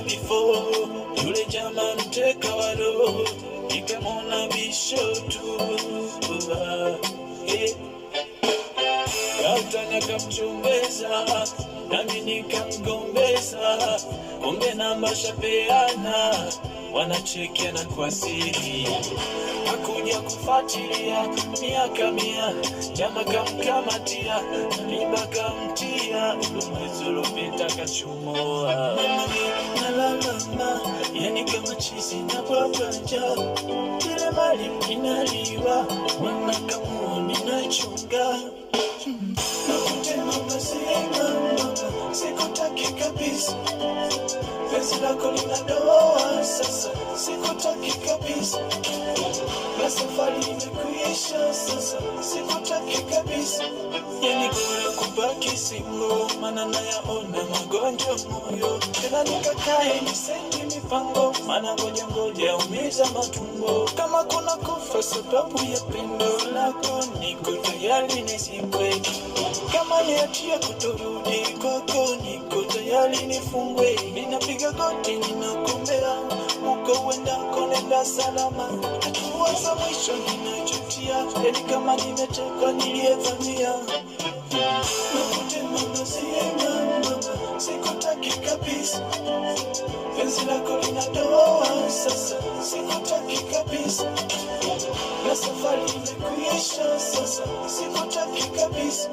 before. Yule jamaa mteka wa roho, nikamwona bishotu. Kautanya kamchumbeza, nami nikamgombeza. Kumbe namba shapeana, wanachekiana kwa siri. Hakuja kufuatilia miaka 100, jamaa kamkamatia, mimba kamtia, mwezi uliopita kachomoa. Nalalama, yani kama chizi na babanja, ile mali inaliwa, wanakamua minachunga. Nakutema mazima, sikutaki kabisa. Penzi lako lina doa sasa, sikutaki kabisa. Na safari imekwisha sasa, sikutaki kabisa. Yani bora kubaki single, maana nayaona magonjwa moyo. Tena nikakae niseti mipango, maana ngoja umiza matumbo. Kama kuna kufa sababu ya pendo lako, niko tayari nisibwe. Kama niachia kutorudi kwako, niko tayari nifungwe. Ninapiga goti ninakuombea, uko uendako nenda salama. Hatua za mwisho ninajutia, yani kama nimetekwa niliyevamia. Nakutema mazima, sikutaki kabisa. Penzi lako lina doa sasa, sikutaki kabisa. Na safari imekwisha sasa, sikutaki kabisa.